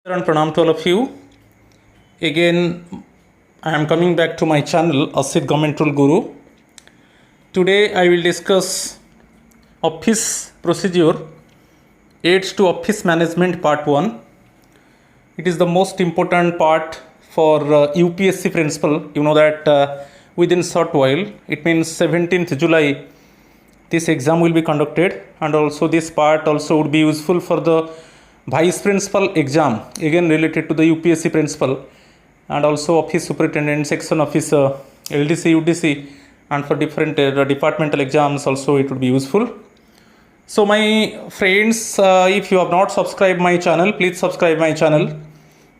And pranam to all of you. Again, I am coming back to my channel, Asit Government Rule Guru. Today, I will discuss Office Procedure Aids to Office Management Part 1. It is the most important part for UPSC principal. You know that within short while, it means 17th July, this exam will be conducted, and also this part also would be useful for the vice principal exam, again related to the UPSC principal, and also office superintendent, section officer, LDC, UDC, and for different departmental exams also it would be useful. So my friends, if you have not subscribed my channel, please subscribe my channel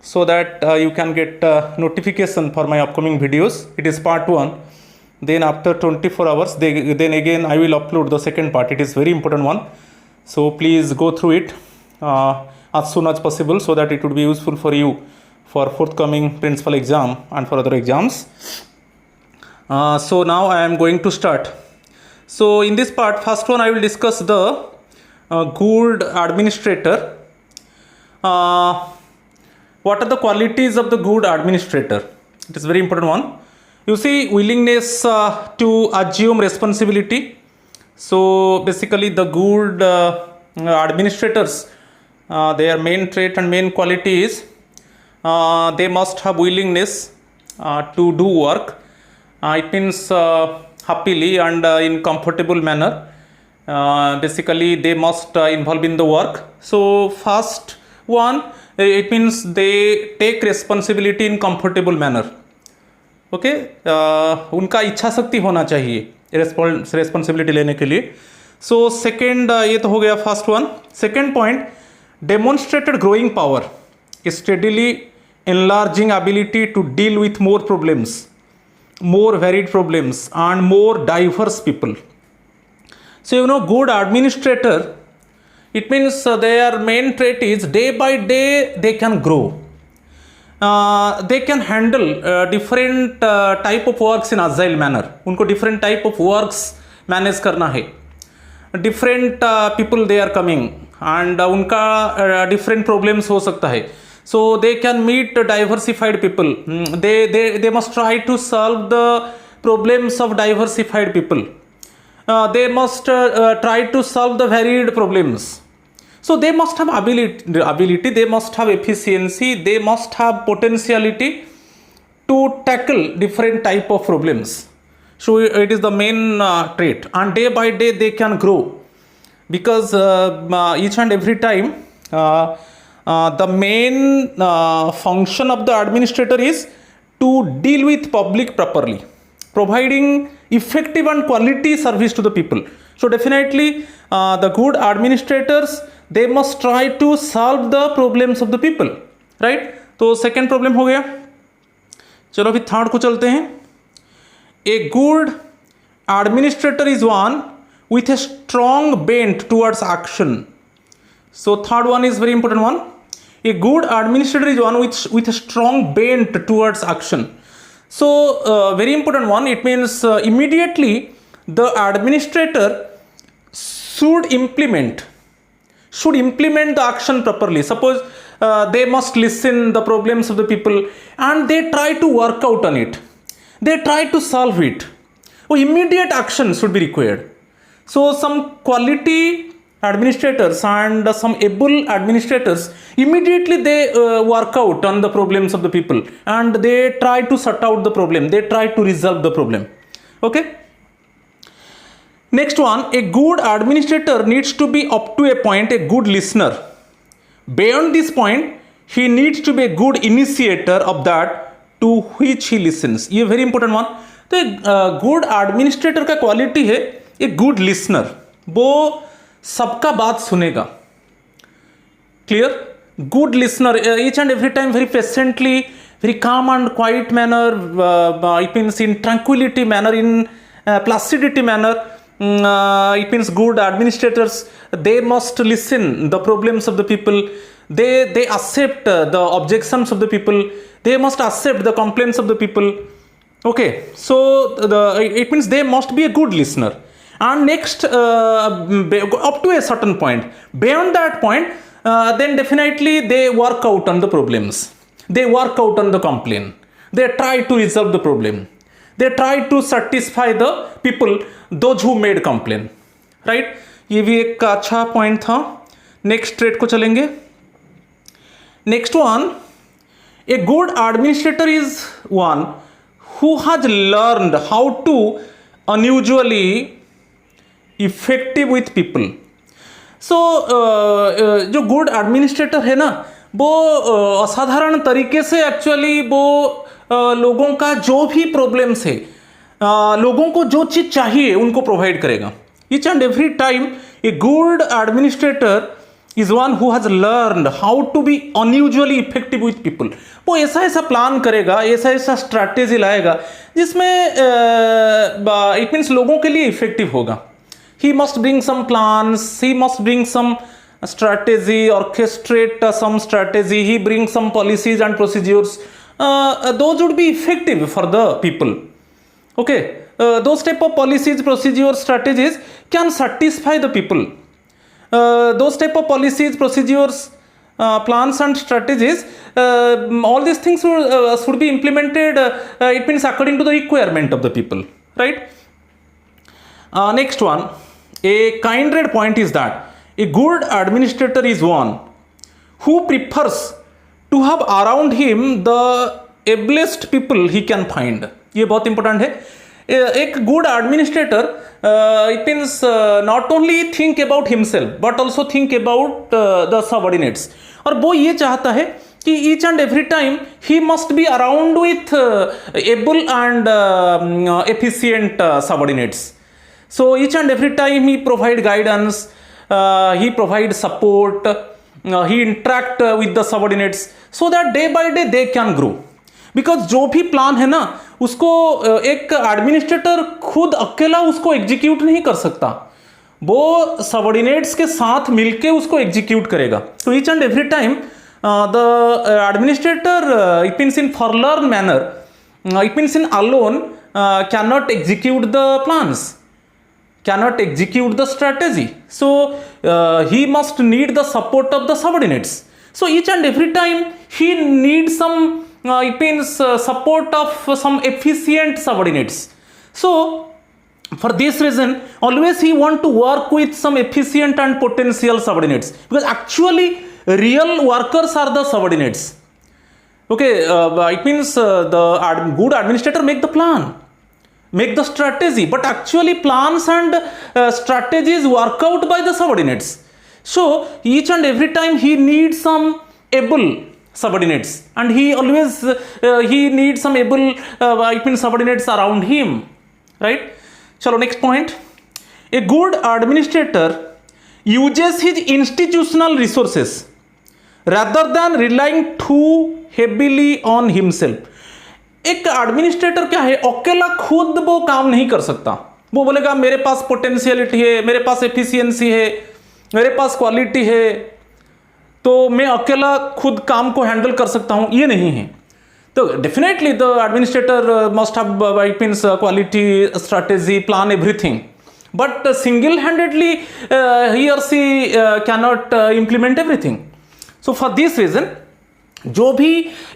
so that you can get notification for my upcoming videos. It is part 1. Then after 24 hours, then again I will upload the second part. It is very important one. So please go through it as soon as possible so that it would be useful for you for forthcoming principal exam and for other exams. So now I am going to start. So in this part, first one I will discuss the good administrator. What are the qualities of the good administrator? It is very important one. You see, willingness to assume responsibility. So basically the good administrators, their main trait and main quality is they must have willingness to do work. It means happily and in comfortable manner. Basically they must involve in the work. So first one, it means they take responsibility in comfortable manner. Okay उनका इच्छा शक्ति होना चाहिए responsibility लेने के लिए. So second ये तो हो गया first one. Second point, demonstrated growing power, steadily enlarging ability to deal with more problems, more varied problems and more diverse people. So you know, good administrator, it means their main trait is day by day they can grow. They can handle different type of works in agile manner. उनको different type of works manage करना है. Different people they are coming and उनका different problems हो सकता है. So they can meet diversified people. They must try to solve the problems of diversified people. They must try to solve the varied problems. So they must have ability, they must have efficiency, they must have potentiality to tackle different type of problems. So it is the main trait, and day by day they can grow, because each and every time the main function of the administrator is to deal with public properly, providing effective and quality service to the people. So definitely the good administrators, they must try to solve the problems of the people, right? तो second problem हो गया. चलो अभी third को चलते हैं. ए good administrator is one with a strong bent towards action. So third one is very important one. A good administrator is one with a strong bent towards action. So very important one. It means immediately the administrator should implement the action properly. Suppose they must listen the problems of the people and they try to work out on it. They try to solve it. So immediate action should be required. So some quality administrators and some able administrators, immediately they work out on the problems of the people and they try to sort out the problem. They try to resolve the problem. Okay. Next one, a good administrator needs to be up to a point a good listener. Beyond this point, he needs to be a good initiator of that to which he listens. ये very important one. तो एक good administrator का quality है a good listener. वो सबका बात सुनेगा. Clear? Good listener, each and every time very patiently, very calm and quiet manner, it means in tranquility manner, in placidity manner. It means good administrators, they must listen the problems of the people. They accept the objections of the people. They must accept the complaints of the people. Okay, so it means they must be a good listener. And next, up to a certain point, beyond that point, then definitely they work out on the problems, they work out on the complaint, they try to resolve the problem, they try to satisfy the people those who made complaint, right? ये भी एक अच्छा point था. Next trade को चलेंगे. Next one, A good administrator is one who has learned how to unusually effective with people. सो जो good administrator है ना, वो असाधारण तरीके से एक्चुअली वो लोगों का जो भी प्रॉब्लम्स है, लोगों को जो चीज़ चाहिए उनको प्रोवाइड करेगा. Each and every time a good administrator is one who has learn how to be unusually effective with people. वो ऐसा ऐसा प्लान करेगा, ऐसा ऐसा स्ट्रैटेजी लाएगा जिसमें इट मीन्स लोगों के लिए इफेक्टिव होगा. He must bring some plans, he must bring some strategy, orchestrate some strategy, he brings some policies and procedures. Those would be effective for the people. Okay, those type of policies, procedures, strategies can satisfy the people. Those type of policies, procedures, plans and strategies, all these things should be implemented, it means according to the requirement of the people, right? Next one, a kindred point is that a good administrator is one who prefers to have around him the ablest people he can find. ये बहुत important है. एक good administrator it means not only think about himself but also think about the subordinates. और वो ये चाहता है कि each and every time he must be around with able and efficient subordinates. So each and every time he provide guidance, he provide support, he interact with the subordinates so that day by day they can grow. Because जो भी plan है ना उसको एक administrator खुद अकेला उसको execute नहीं कर सकता, वो सबऑर्डिनेट्स के साथ मिलके उसको एग्जीक्यूट करेगा. तो each and every time the administrator it means in forlorn manner, it means in alone can not execute the plans, cannot execute the strategy. So he must need the support of the subordinates. So each and every time he needs some it means support of some efficient subordinates. So for this reason always he want to work with some efficient and potential subordinates, because actually real workers are the subordinates. Okay, it means the good administrator make the plan, make the strategy, but actually plans and strategies work out by the subordinates. So each and every time he needs some able subordinates, and he always he needs some able I mean subordinates around him, right? Chalo, next point. A good administrator uses his institutional resources rather than relying too heavily on himself. एक administrator क्या है, अकेला खुद वो काम नहीं कर सकता. वो बोलेगा मेरे पास पोटेंशियलिटी है, मेरे पास एफिशिएंसी है, मेरे पास क्वालिटी है, तो मैं अकेला खुद काम को हैंडल कर सकता हूँ, ये नहीं है. तो definitely the administrator must have it means quality, strategy, plan, everything, but single handedly he or she can not implement everything. So for this reason जो भी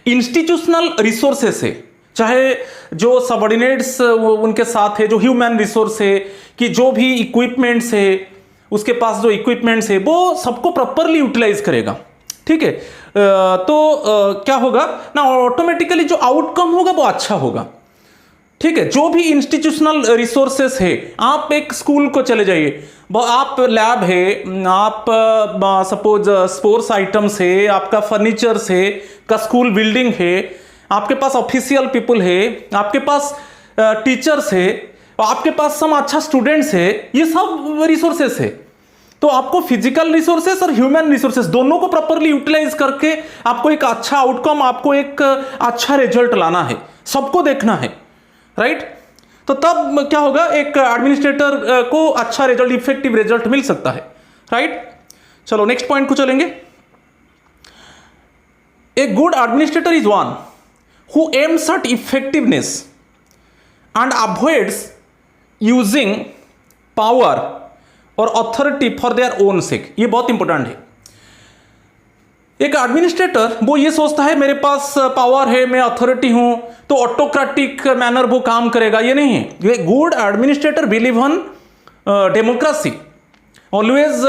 इंस्टीट्यूशनल रिसोर्सेस है, चाहे जो सबऑर्डिनेट्स उनके साथ है, जो ह्यूमन रिसोर्स है, कि जो भी इक्विपमेंट्स है, उसके पास जो इक्विपमेंट्स है वो सबको प्रॉपरली यूटिलाइज करेगा. ठीक है, तो क्या होगा ना, ऑटोमेटिकली जो आउटकम होगा वो अच्छा होगा. ठीक है, जो भी इंस्टीट्यूशनल रिसोर्सेस है, आप एक स्कूल को चले जाइए, आप लैब है, आप सपोज स्पोर्ट्स आइटम्स है, आपका फर्नीचर्स है, का स्कूल बिल्डिंग है, आपके पास ऑफिशियल पीपल है, आपके पास टीचर्स है, आपके पास सम अच्छा स्टूडेंट्स है, ये सब रिसोर्सेस है. तो आपको फिजिकल रिसोर्सेस और ह्यूमन रिसोर्सेस दोनों को प्रॉपरली यूटिलाइज करके आपको एक अच्छा आउटकम, आपको एक अच्छा रिजल्ट लाना है, सबको देखना है, राइट? तो तब क्या होगा, एक एडमिनिस्ट्रेटर को अच्छा रिजल्ट, इफेक्टिव रिजल्ट मिल सकता है, राइट? चलो नेक्स्ट पॉइंट को चलेंगे. ए good administrator is one who aims at effectiveness and avoids using power or authority for their own sake. ये बहुत इंपॉर्टेंट है. एक एडमिनिस्ट्रेटर वो ये सोचता है मेरे पास पावर है, मैं अथॉरिटी हूं, तो ऑटोक्रेटिक मैनर वो काम करेगा, ये नहीं है। Good administrator believe on democracy, always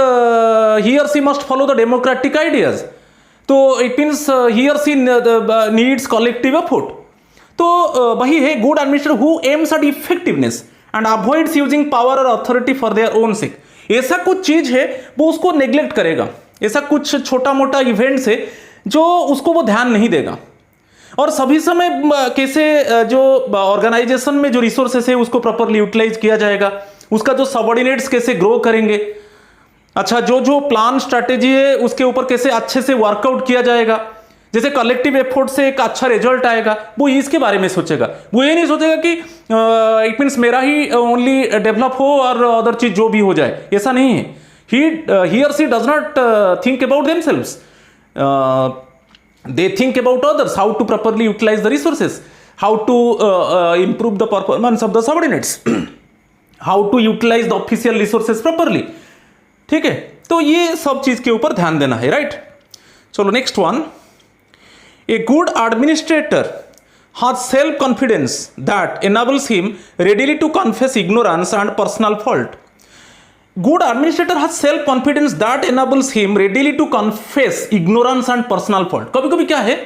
he or she must follow the democratic ideas. तो it means he or she needs collective effort. तो वही है good administrator who aims at effectiveness and avoids using power or authority for their own sake. ऐसा कुछ चीज है वो उसको नेग्लेक्ट करेगा, ऐसा कुछ छोटा मोटा इवेंट्स है जो उसको वो ध्यान नहीं देगा। और सभी समय कैसे जो ऑर्गेनाइजेशन में जो रिसोर्सेस है उसको प्रॉपरली यूटिलाइज किया जाएगा, उसका जो सबऑर्डिनेट्स कैसे ग्रो करेंगे, अच्छा जो जो प्लान स्ट्रैटेजी है उसके ऊपर कैसे अच्छे से वर्कआउट किया जाएगा, जैसे कलेक्टिव एफर्ट से एक अच्छा रिजल्ट आएगा, वो इसके बारे में सोचेगा। वो ये नहीं सोचेगा कि इट मीन्स मेरा ही ओनली डेवलप हो और अदर चीज जो भी हो जाए, ऐसा नहीं है। he or she does not think about themselves. They think about others, how to properly utilize the resources, how to improve the performance of the subordinates, how to utilize the official resources properly. ठीक है, तो ये सब चीज के ऊपर ध्यान देना है, राइट। चलो next one, A good administrator has self confidence that enables him readily to confess ignorance and personal fault. Good administrator has self confidence that enables him readily to confess ignorance and personal fault. कभी कभी क्या है,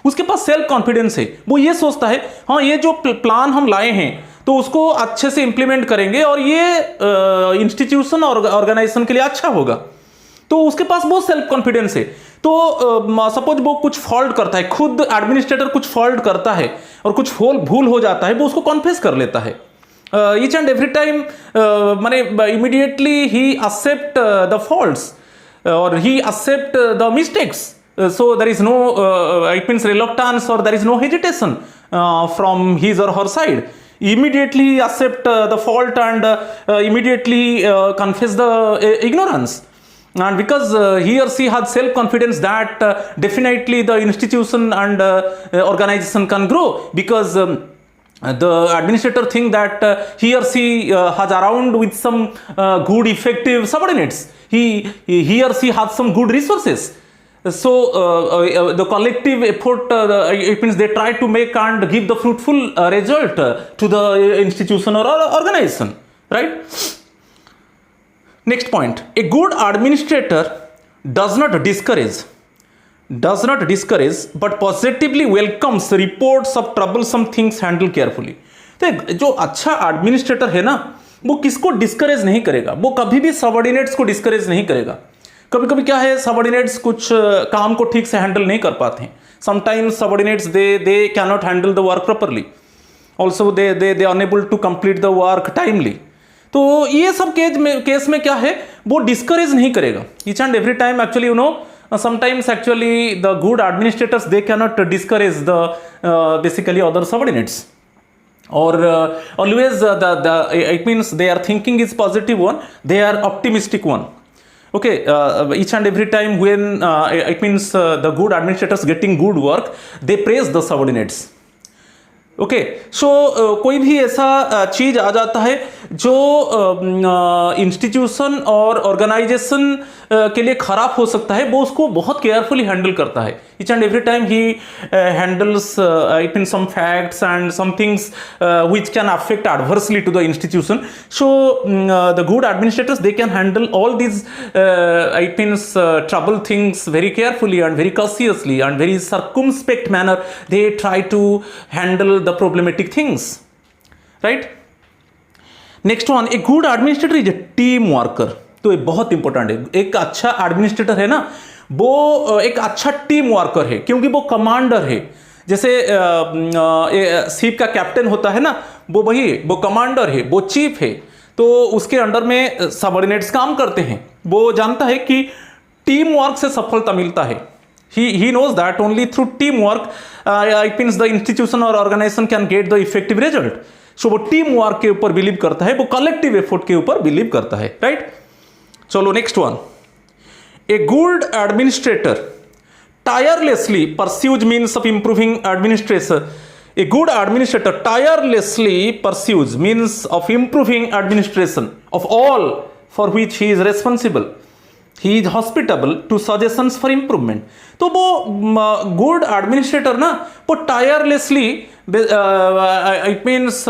उसके पास self confidence है, वो ये सोचता है हाँ ये जो प्लान हम लाए हैं तो उसको अच्छे से इंप्लीमेंट करेंगे और ये इंस्टीट्यूशन और ऑर्गेनाइजेशन के लिए अच्छा होगा, तो उसके पास बहुत सेल्फ कॉन्फिडेंस है। तो सपोज वो कुछ फॉल्ट करता है, खुद एडमिनिस्ट्रेटर कुछ फॉल्ट करता है और कुछ भूल हो जाता है, वो उसको कॉन्फेस कर लेता है each and every time, माने immediately he accept the faults or he accept the mistakes, so there is no it means reluctance or there is no hesitation from his or her side. Immediately accept the fault and immediately confess the ignorance. And because he or she has self confidence that definitely the institution and organization can grow, because the administrator think that he or she has around with some good effective subordinates, he or she has some good resources, so the collective effort it means they try to make and give the fruitful result to the institution or organization, right? Next point, a good administrator does not discourage but positively welcomes reports of troublesome things handled carefully. तो जो अच्छा administrator है ना, वो किसको discourage नहीं करेगा, वो कभी भी सबऑर्डिनेट्स को डिस्करेज नहीं करेगा। कभी कभी क्या है, सबऑर्डिनेट्स कुछ काम को ठीक से हैंडल नहीं कर पाते हैं, sometimes subordinates they can not handle the work properly, also they unable to complete the work timely. तो ये सब केस में क्या है, वो डिस्करेज नहीं करेगा each and every time. Actually you know sometimes actually the good administrators they cannot discourage the basically other subordinates, or always the it means they are thinking is positive one, they are optimistic one. Okay, each and every time when it means the good administrators getting good work, they praise the subordinates. Okay, so कोई भी ऐसा चीज आ जाता है जो institution और organisation के लिए खराब हो सकता है, वो उसको बहुत केयरफुली हैंडल करता है। Each and every time he handles it in some facts and some things which can affect adversely to the institution. So the good administrators they can handle all these it means trouble things very carefully and very cautiously and very circumspect manner. They try to handle the problematic things, right? Next one, a good administrator is a team worker. तो ये बहुत important है। एक अच्छा administrator है ना, वो एक अच्छा टीम वर्कर है, क्योंकि वो कमांडर है। जैसे शिप का कैप्टन होता है ना, वो वही वो कमांडर है, वो चीफ है, तो उसके अंडर में सबऑर्डिनेट्स काम करते हैं। वो जानता है कि टीम वर्क से सफलता मिलता है। he knows that only through teamwork it means the institution or organization can get the effective result. So वो टीम वर्क के ऊपर बिलीव करता है, वो कलेक्टिव एफर्ट के ऊपर बिलीव करता है, राइट? चलो next one, A good administrator tirelessly pursues means of improving administration. A good administrator tirelessly pursues means of improving administration of all for which he is responsible. He is hospitable to suggestions for improvement. तो वो good administrator ना वो tirelessly it means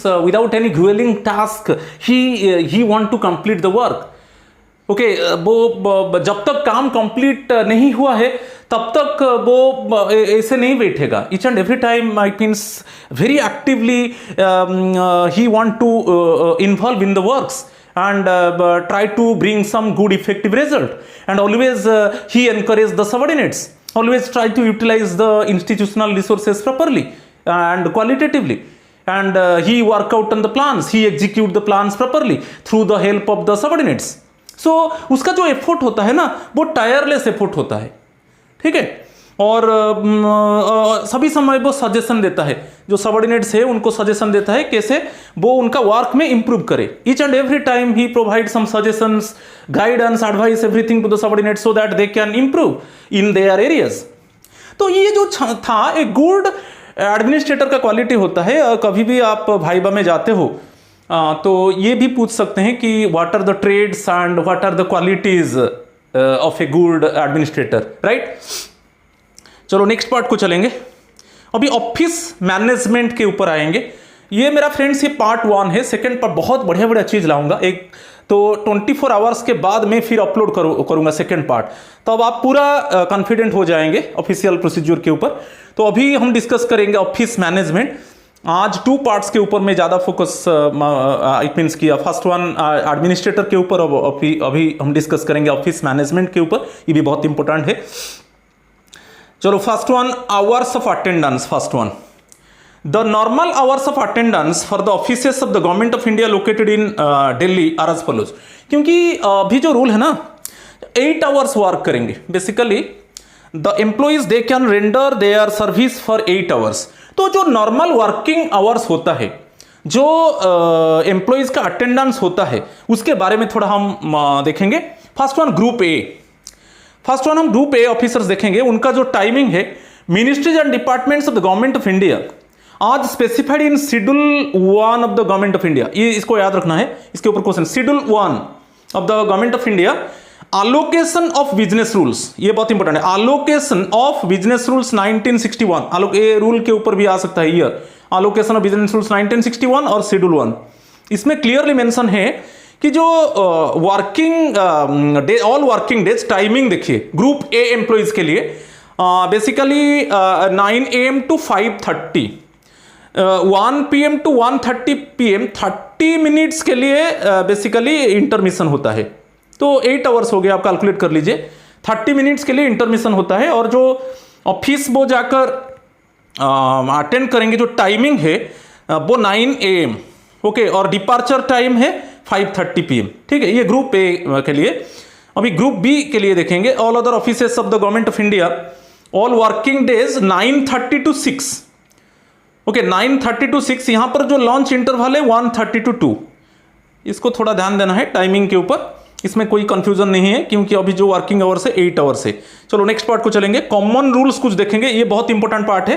without any gruelling task he want to complete the work. Okay, वो जब तक काम complete नहीं हुआ है तब तक वो ऐसे नहीं बैठेगा। Each and every time it means very actively he want to involve in the works and try to bring some good effective result, and always he encourage the subordinates, always try to utilize the institutional resources properly and qualitatively, and he work out on the plans, he execute the plans properly through the help of the subordinates. So उसका जो effort होता है ना वो tireless effort होता है, ठीक है। और सभी समय वो सजेशन देता है, जो सबऑर्डिनेट्स है उनको सजेशन देता है कैसे वो उनका वर्क में इंप्रूव करे। Each and every time he provide some suggestions, guidance, advice, everything to the subordinates so that they can improve in their areas. तो ये जो था एक गुड एडमिनिस्ट्रेटर का क्वालिटी होता है। कभी भी आप भाईबा में जाते हो तो ये भी पूछ सकते हैं कि what are the trades and what are the qualities of a good administrator, right. चलो नेक्स्ट पार्ट को चलेंगे। अभी ऑफिस मैनेजमेंट के ऊपर आएंगे। ये मेरा फ्रेंड्स ये पार्ट 1 है। सेकंड पार्ट बहुत बढ़िया बढ़िया चीज़ लाऊंगा एक, तो 24 आवर्स के बाद मैं फिर अपलोड करूंगा सेकंड पार्ट, तो अब आप पूरा कॉन्फिडेंट हो जाएंगे ऑफिशियल प्रोसीजर के ऊपर। तो अभी हम डिस्कस करेंगे ऑफिस मैनेजमेंट। आज 2 पार्ट्स के ऊपर मैं ज़्यादा फोकस इट मीन्स किया। फर्स्ट वन एडमिनिस्ट्रेटर के ऊपर, अभी हम डिस्कस करेंगे ऑफिस मैनेजमेंट के ऊपर, ये भी बहुत इंपॉर्टेंट है। चलो first one, hours of attendance. First one, the normal hours of attendance for the offices of the government of India located in Delhi are as follows. क्योंकि अभी जो रूल है ना 8 आवर्स वर्क करेंगे basically, the employees they can render their service for 8 hours. तो जो normal working hours होता है, जो एम्प्लॉइज का अटेंडेंस होता है, उसके बारे में थोड़ा हम देखेंगे। First one group A. First one हम ग्रुप ए ऑफिसर्स देखेंगे। उनका जो टाइमिंग है, ministries and departments of the government of India आज specified in schedule 1 of the government of India. ये इसको याद रखना है, इसके ऊपर question. Schedule 1 of the government of India, allocation of business rules, ये बहुत इंपॉर्टेंट है। अलोकेशन ऑफ बिजनेस रूल्स 1961, ये रूल के ऊपर भी आ सकता है year. Allocation of business rules 1961 और शेड्यूल 1, इसमें क्लियरली मेंशन है कि जो working day, all working days timing देखिए ग्रुप ए एम्प्लॉइज के लिए basically 9 AM to 5:30, 1 PM to 1:30 PM, 30 minutes के लिए बेसिकली इंटरमिशन होता है। तो 8 आवर्स हो गया, आप कैलकुलेट कर लीजिए, 30 मिनट्स के लिए इंटरमिशन होता है। और जो ऑफिस वो जाकर अटेंड करेंगे, जो टाइमिंग है वो 9 AM, ओके, और डिपार्चर टाइम है 5:30 PM, ठीक है। ये ग्रुप ए के लिए। अभी ग्रुप बी के लिए देखेंगे, all other offices of the government of India all working days 9:30 to 6, okay, 9:30 to 6। यहां पर जो लॉन्च इंटरवल है 1:30 to 2, इसको थोड़ा ध्यान देना है टाइमिंग के ऊपर, इसमें कोई कंफ्यूजन नहीं है क्योंकि अभी जो वर्किंग आवर्स है 8 आवर्स है। चलो नेक्स्ट पार्ट को चलेंगे। कॉमन रूल्स कुछ देखेंगे, ये बहुत इंपॉर्टेंट पार्ट है।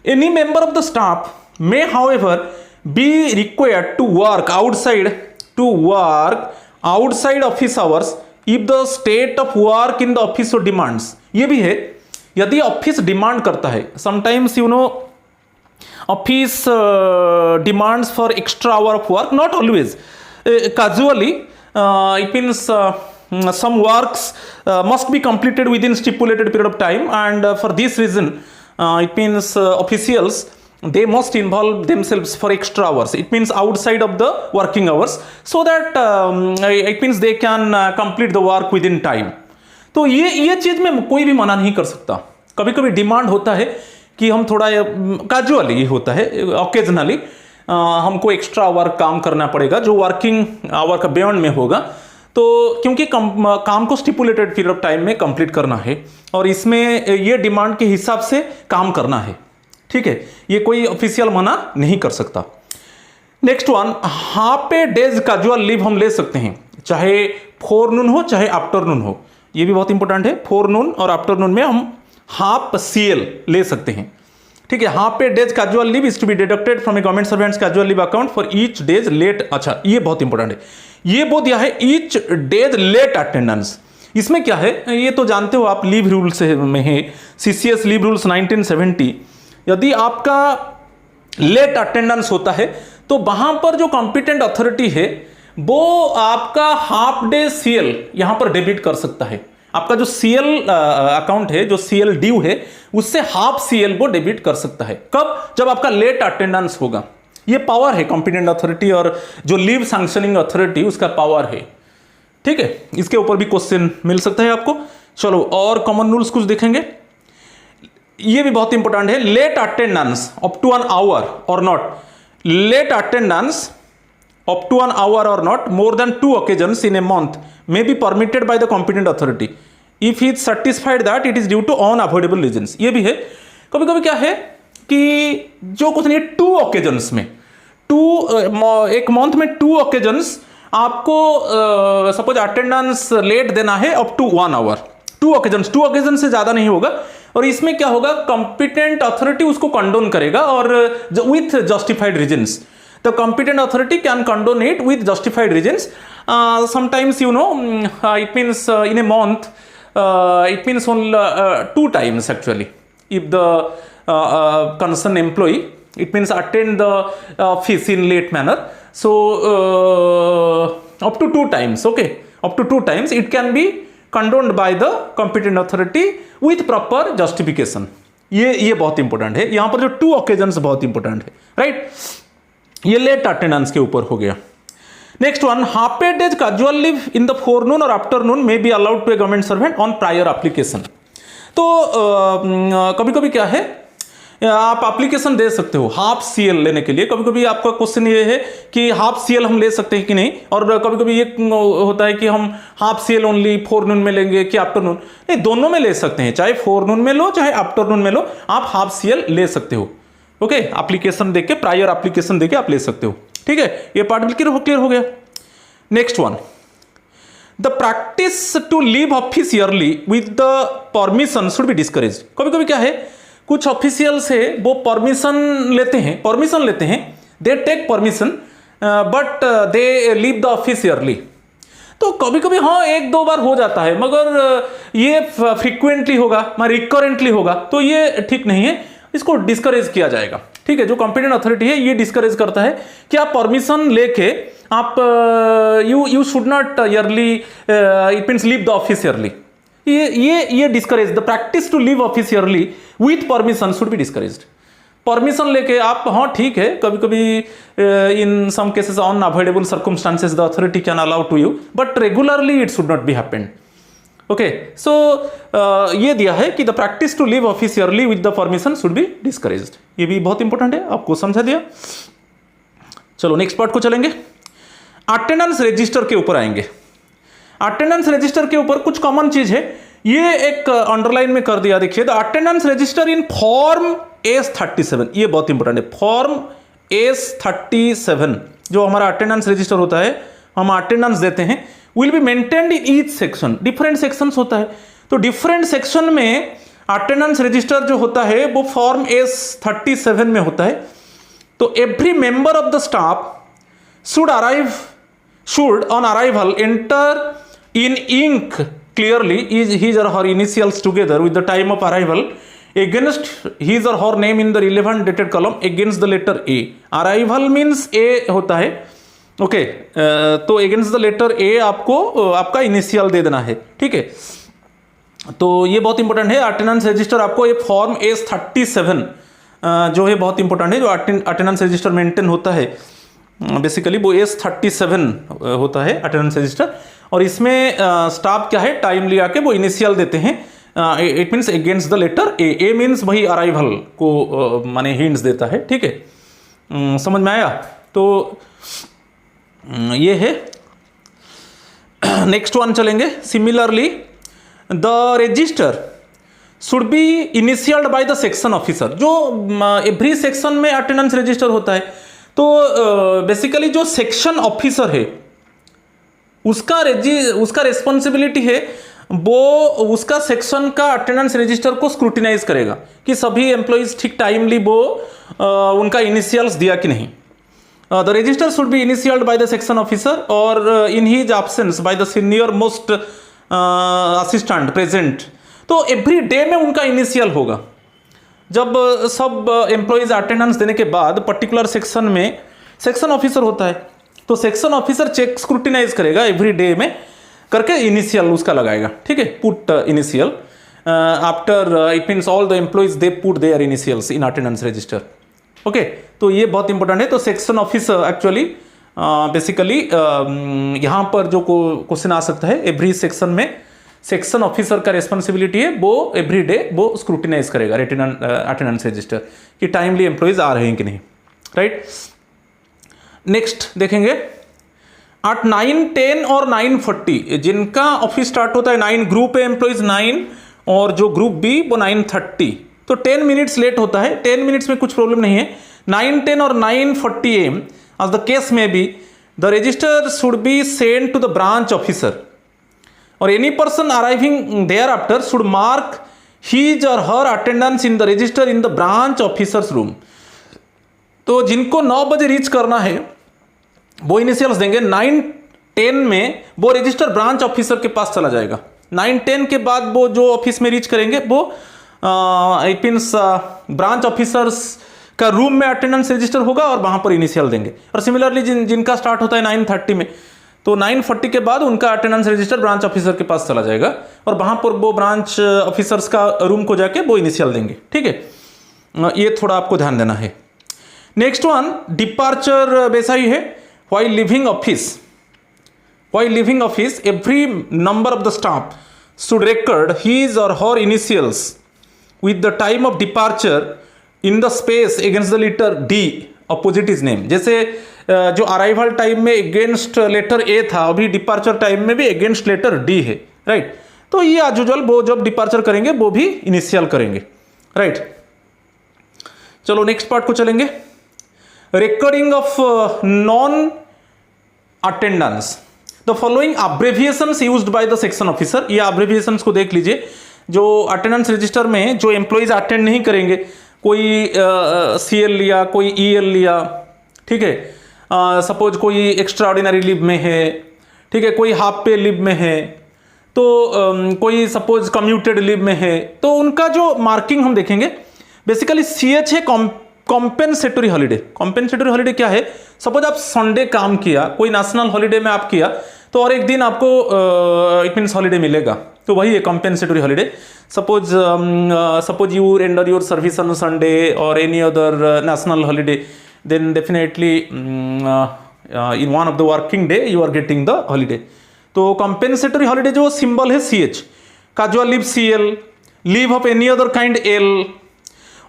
Any member of the staff may however be required to work outside office hours if the state of work in the office so demands। ये भी है, यदि ऑफिस डिमांड करता है, sometimes you know office demands for extra hour of work, not always, casually it means some works must be completed within stipulated period of time, and for this reason it means officials they must involve themselves for extra hours, it means outside of the working hours, so that it means they can complete the work within time। तो ये चीज में कोई भी मना नहीं कर सकता। कभी कभी डिमांड होता है कि हम थोड़ा कैजुअली होता है, ओकेजनली हमको एक्स्ट्रा वर्क काम करना पड़ेगा जो वर्किंग आवर का बियॉन्ड में होगा, तो क्योंकि काम को स्टिपुलेटेड पीरियड ऑफ टाइम में कंप्लीट करना है और इसमें ये डिमांड के हिसाब से काम करना है, ठीक है। ये कोई ऑफिशियल मना नहीं कर सकता। Next one, half a days casual leave हम ले सकते हैं, चाहे फोरनून हो चाहे आफ्टरनून हो। ये भी बहुत इंपॉर्टेंट है, फोरनून और आफ्टरनून में हम हाफ CL ले सकते हैं, ठीक है। Half a days casual leave is to be deducted from a government servants casual leave account for each days late. अच्छा, ये बहुत इंपॉर्टेंट है, ये वो दिया है ईच डेज लेट अटेंडेंस। इसमें क्या है, ये तो जानते हो आप, लीव रूल्स में है, CCS लीव रूल्स 1970। यदि आपका लेट अटेंडेंस होता है तो वहां पर जो कॉम्पिटेंट अथॉरिटी है वो आपका हाफ डे CL यहां पर डेबिट कर सकता है। आपका जो CL अकाउंट है, जो CL ड्यू है, उससे हाफ CL वो डेबिट कर सकता है। कब? जब आपका लेट अटेंडेंस होगा। ये पावर है कॉम्पिटेंट अथॉरिटी और जो लीव सैंक्शनिंग अथॉरिटी, उसका पावर है। ठीक है, इसके ऊपर भी क्वेश्चन मिल सकता है आपको। चलो और कॉमन रूल्स कुछ देखेंगे, ये भी बहुत इंपॉर्टेंट है। Late attendance up to 1 hour or not, late attendance up to 1 hour or not more than 2 occasions in a month may be permitted by the competent authority if he is satisfied that it is due to unavoidable reasons। ये भी है। कभी कभी क्या है कि जो कुछ नहीं, 2 occasions में, एक मंथ में 2 occasions आपको सपोज अटेंडेंस लेट देना है अप टू 1 आवर। 2 occasions से ज्यादा नहीं होगा। और इसमें क्या होगा, कॉम्पिटेंट अथॉरिटी उसको कंडोन करेगा और with justified reasons. The competent authority can condone it with justified reasons. Sometimes, it means in a month, it means only 2 times actually. If the concerned employee, it means attend the office in late manner. So, up to 2 times, okay? Up to 2 times, it can be condoned by the competent authority with proper justification. ये बहुत important है। यहाँ पर जो 2 occasions बहुत important है, right? ये late attendance के ऊपर हो गया। Next one, half a days casual leave in the forenoon or afternoon may be allowed to a government servant on prior application. तो कभी कभी क्या है, आप एप्लीकेशन दे सकते हो हाफ CL लेने के लिए। कभी कभी आपका क्वेश्चन ये है कि हाफ CL हम ले सकते हैं कि नहीं, और कभी कभी ये होता है कि हम हाफ CL ओनली फोरनून में लेंगे कि आफ्टरनून। नहीं, दोनों में ले सकते हैं, चाहे फोरनून में लो चाहे आफ्टरनून में लो, आप हाफ CL ले सकते हो। ओके, एप्लीकेशन देके, प्रायर एप्लीकेशन देके आप ले सकते हो। ठीक है, ये पार्ट भी क्लियर हो गया। Next one, the practice to leave office early with the permission should be discourage. कभी कभी क्या है, कुछ ऑफिशियल्स है वो परमिशन लेते हैं, they take permission but they leave the office early. तो कभी कभी हाँ 1-2 बार हो जाता है, मगर ये फ्रीक्वेंटली होगा, रिकरेंटली होगा, तो ये ठीक नहीं है, इसको डिस्करेज किया जाएगा। ठीक है, जो कॉम्पिटेंट अथॉरिटी है ये डिस्करेज करता है कि आप परमिशन लेके आप you should not early, it means leave the office early. ये discourage, the practice to leave office early with permission should be discouraged. Permission लेके आप, हाँ ठीक है, कभी कभी in some cases unavoidable circumstances the authority can allow to you, but regularly it should not be happened. Okay, so ये दिया है कि the practice to leave office early with the permission should be discouraged. ये भी बहुत important है, आपको समझा दिया। चलो नेक्स्ट पार्ट को चलेंगे। अटेंडेंस रजिस्टर के ऊपर आएंगे। अटेंडेंस रजिस्टर के ऊपर कुछ कॉमन चीज है, ये एक अंडरलाइन में कर दिया, देखिए, the attendance register in form S37। ये बहुत इंपॉर्टेंट है, फॉर्म S37 जो हमारा अटेंडेंस रजिस्टर होता है, हम अटेंडेंस देते हैं, will be maintained in each section. Different sections होता है, तो डिफरेंट सेक्शन में अटेंडेंस रजिस्टर जो होता है वो फॉर्म S37 में होता है। तो every member of the staff should on arrival enter in ink clearly his or her initials together with the time of arrival against his or her name in the relevant dated column against the letter A। arrival means A होता है, okay, तो against the letter A आपको आपका initial दे देना है। ठीक है, तो ये बहुत इंपॉर्टेंट है। अटेंडेंस रजिस्टर आपको ये फॉर्म S37 जो है बहुत इंपॉर्टेंट है, जो अटेंडेंस रजिस्टर मेंटेन होता है बेसिकली वो S37 होता है अटेंडेंस रजिस्टर। और इसमें स्टाफ क्या है, टाइम लिया के वो इनिशियल देते हैं। It means against the letter A means वही अराइवल को माने हिंट्स देता है। ठीक है, समझ में आया? तो ये है। नेक्स्ट वन चलेंगे। Similarly the register should be initialled by the section officer. जो एवरी सेक्शन में अटेंडेंस रजिस्टर होता है, तो बेसिकली जो सेक्शन ऑफिसर है उसका रिस्पॉन्सिबिलिटी है, वो उसका सेक्शन का अटेंडेंस रजिस्टर को स्क्रूटिनाइज करेगा कि सभी एम्प्लॉइज ठीक टाइमली वो उनका इनिशियल्स दिया कि नहीं। The register should be initialled by the section officer or in his absence by the senior most assistant present. तो एवरी डे में उनका इनिशियल होगा। जब सब एम्प्लॉयज अटेंडेंस देने के बाद पर्टिकुलर सेक्शन में सेक्शन ऑफिसर होता है, तो सेक्शन ऑफिसर चेक स्क्रूटिनाइज करेगा एवरी डे में करके इनिशियल उसका लगाएगा। ठीक है, put initial after it means all the employees they put their initials in attendance register. Okay, तो ये बहुत इंपॉर्टेंट है। तो सेक्शन ऑफिसर एक्चुअली बेसिकली यहाँ पर जो क्वेश्चन आ सकता है, एवरी सेक्शन में सेक्शन ऑफिसर का रिस्पॉन्सिबिलिटी है, वो एवरी डे वो स्क्रूटिनाइज करेगा अटेंडेंस रजिस्टर कि टाइमली एम्प्लॉयज आ रहे हैं कि नहीं। राइट, नेक्स्ट देखेंगे एट 9, 10 और 9:40 जिनका ऑफिस स्टार्ट होता है 9 ग्रुप है एम्प्लॉयज 9 और जो ग्रुप बी वो 9:30, तो 10 मिनट्स लेट होता है। 10 मिनट्स में कुछ प्रॉब्लम नहीं है। 9, 10 और 9:40 AM as the case may be, the register should be sent to the branch officer or any person arriving thereafter should mark his or her attendance in the register in the branch officer's room। तो जिनको 9 बजे reach करना है वो initials देंगे। 9, 10 में वो register branch officer के पास चला जाएगा। 9, 10 के बाद वो जो ऑफिस में रीच करेंगे वो इट मीन्स ब्रांच ऑफिसर्स का रूम में अटेंडेंस रजिस्टर होगा और वहां पर इनिशियल देंगे। और सिमिलरली जिनका स्टार्ट होता है 9:30 में, तो 9:40 के बाद उनका अटेंडेंस रजिस्टर ब्रांच ऑफिसर के पास चला जाएगा और वहां पर वो ब्रांच ऑफिसर्स का रूम को जाके वो इनिशियल देंगे। ठीक है, ये थोड़ा आपको ध्यान देना है। नेक्स्ट वन डिपार्चर वैसा ही है। While living office every number of the staff should record his और हर initials with the time of departure in the space against the letter D opposite his name। जैसे जो अराइवल टाइम में against letter ए था, अभी departure time में भी against letter D है। Right, तो ये एज यूजुअल वो जब डिपार्चर करेंगे वो भी इनिशियल करेंगे। राइट, चलो नेक्स्ट पार्ट को चलेंगे। Recording of non attendance, the following abbreviations used by the section officer. ये अब्रेविएशंस को देख लीजिए। जो अटेंडेंस रजिस्टर में जो एम्प्लॉयज अटेंड नहीं करेंगे, कोई CL लिया, कोई EL लिया, ठीक है, सपोज कोई एक्स्ट्रा ऑर्डिनरी लीव में है, ठीक है, कोई हाफ पे लीव में है, तो कोई सपोज कम्यूटेड लीव में है, तो उनका जो मार्किंग हम देखेंगे बेसिकली CH है कॉम्पेंसेटरी हॉलीडे। कॉम्पेंसेटरी हॉलीडे क्या है? सपोज आप संडे काम किया, कोई नेशनल हॉलीडे में आप किया, तो और एक दिन आपको इट मीन्स हॉलीडे मिलेगा, तो वही है compensatory holiday. Suppose you render your service on Sunday or any other national holiday, then definitely in one of the working day you are getting the holiday. तो कॉम्पेंसेटरी हॉलीडे जो symbol है CH, casual leave CL, leave of any other kind L,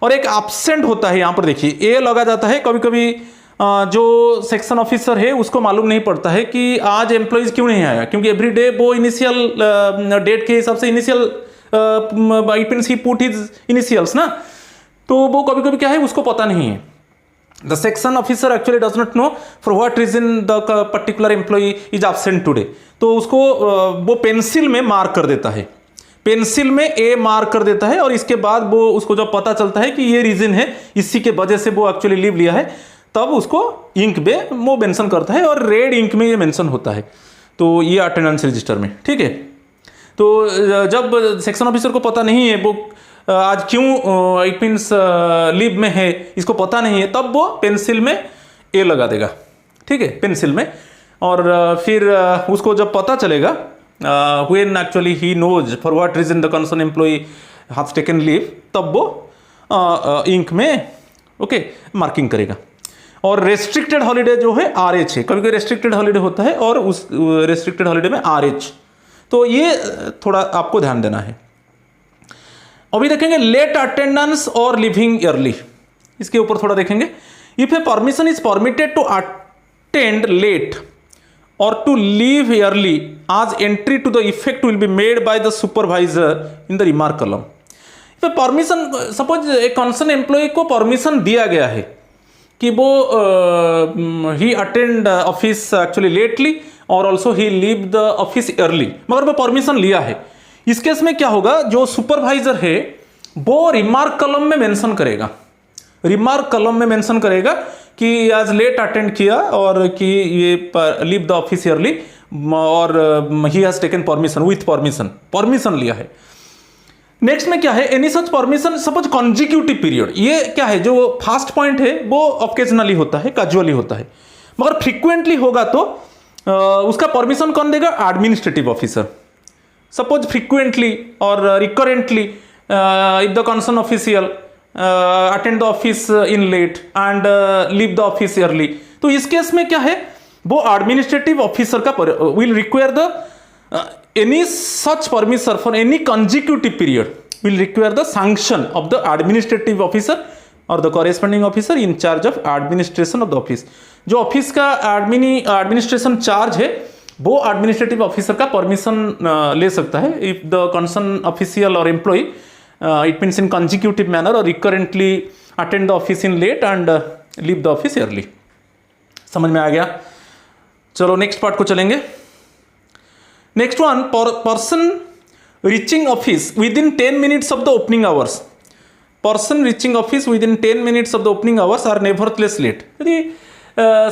और एक absent होता है, यहाँ पर देखिए A लगा जाता है। कभी कभी जो सेक्शन ऑफिसर है उसको मालूम नहीं पड़ता है कि आज एम्प्लॉयज क्यों नहीं आया, क्योंकि एवरी डे वो इनिशियल डेट के हिसाब से इनिशियल ही पुट हिज इनिशियल्स ना, तो वो कभी कभी क्या है उसको पता नहीं है। The section officer actually does not know for what reason the particular employee is absent today, तो उसको वो पेंसिल में मार्क कर देता है, पेंसिल में A मार्क कर देता है, और इसके बाद वो उसको जब पता चलता है कि ये रीजन है, इसी के वजह से वो एक्चुअली लीव लिया है, तब उसको इंक में वो मेंशन करता है और रेड इंक में ये मेंशन होता है। तो ये अटेंडेंस रजिस्टर में, ठीक है। तो जब सेक्शन ऑफिसर को पता नहीं है वो आज क्यों इट मीन्स लीव में है, इसको पता नहीं है, तब वो पेंसिल में A लगा देगा, ठीक है, पेंसिल में। और फिर उसको जब पता चलेगा when actually he knows for what reason the concerned employee has taken leave, तब वो इंक में ओके मार्किंग करेगा। और रेस्ट्रिक्टेड हॉलीडे जो है RH है, कभी कभी रेस्ट्रिक्टेड हॉलीडे होता है और उस रेस्ट्रिक्टेड हॉलीडे में RH, तो ये थोड़ा आपको ध्यान देना है। अभी देखेंगे लेट अटेंडेंस और लिविंग अर्ली, इसके ऊपर थोड़ा देखेंगे। If a permission is permitted to attend late or to leave early as entry to the effect will be made by the supervisor in the remark column। if a permission, suppose a concerned employee को permission दिया गया है कि वो he attend office actually lately or also he leave the office early, मगर वो permission लिया है, इस केस में क्या होगा, जो सुपरवाइजर है वो रिमार्क कॉलम में मेंशन करेगा, रिमार्क कॉलम में मेंशन करेगा कि आज लेट अटेंड किया और कि ये लीव द ऑफिस ईयरली और he has taken permission with permission लिया है। नेक्स्ट में क्या है, any such permission suppose consecutive period, ये क्या है जो फास्ट पॉइंट है वो ऑकेजनली होता है, कैजुअली होता है, मगर फ्रीक्वेंटली होगा तो उसका परमिशन कौन देगा, एडमिनिस्ट्रेटिव ऑफिसर। सपोज फ्रीक्वेंटली और recurrently if the concern official attend the office in late and leave the office early, तो इस केस में क्या है, वो एडमिनिस्ट्रेटिव ऑफिसर का will require the any such permission for any consecutive period will require the sanction of the administrative officer or the corresponding officer in charge of administration of the office। जो office का administration charge है वो administrative officer का permission ले सकता है if the concern official or employ it means in consecutive manner or recurrently attend the office in late and leave the office early. समझ में आ गया? चलो नेक्स्ट पार्ट को चलेंगे। Next one, person reaching office within 10 minutes of the opening hours. Person reaching office within 10 minutes of the opening hours are nevertheless late. यदि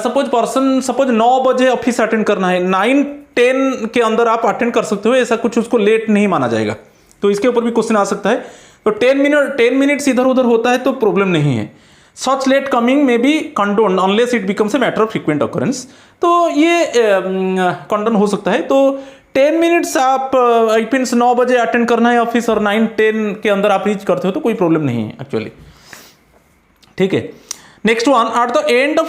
suppose 9 बजे office attend करना है, 9-10 के अंदर आप अटेंड कर सकते हो, ऐसा कुछ उसको लेट नहीं माना जाएगा। तो इसके ऊपर भी क्वेश्चन आ सकता है। तो 10 मिनट्स इधर उधर होता है तो प्रॉब्लम नहीं है। सच लेट कमिंग में be condone unless it becomes a matter of frequent occurrence, तो ये कंडोन हो सकता है। तो 10 मिनट्स आप इट मीन्स 9 बजे अटेंड करना है ऑफिस और 9-10 के अंदर आप रीच करते हो तो कोई प्रॉब्लम नहीं है एक्चुअली। ठीक है, next one, at the end of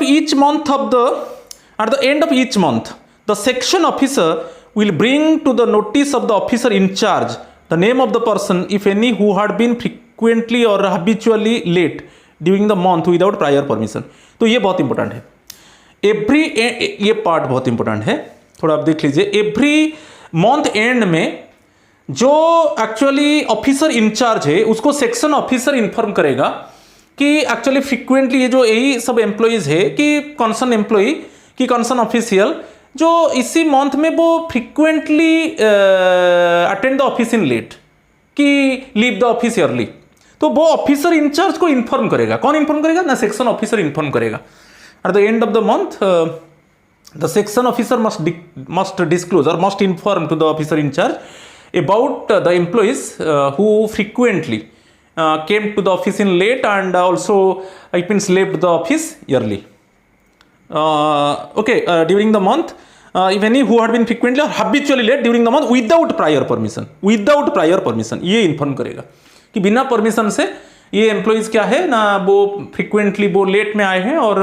each month the section officer will bring to the notice of the officer in charge the name of the person if any who had been frequently or habitually late during the month without prior permission. तो ये बहुत important है, ये part बहुत important है, थोड़ा आप देख लीजिए। एवरी मंथ एंड में जो एक्चुअली ऑफिसर इंचार्ज है उसको सेक्शन ऑफिसर इन्फॉर्म करेगा कि एक्चुअली फ्रीक्वेंटली ये जो यही सब एम्प्लॉइज है कि कंसर्न एम्प्लॉय कि कंसर्न ऑफिशियल जो इसी मंथ में वो frequently attend the office in late कि लीव द ऑफिस ईयरली, तो वो ऑफिसर इंचार्ज को इन्फॉर्म करेगा। कौन इन्फॉर्म करेगा ना, सेक्शन ऑफिसर इन्फॉर्म करेगा। At the end of the month the section officer must disclose or must inform to the officer in charge about the employees who frequently came to the office in late and also it means left the office early. During the month if any who had been frequently or habitually late during the month without prior permission ये inform करेगा कि बिना permission से ये employees क्या है ना, वो फ्रीक्वेंटली वो लेट में आए हैं और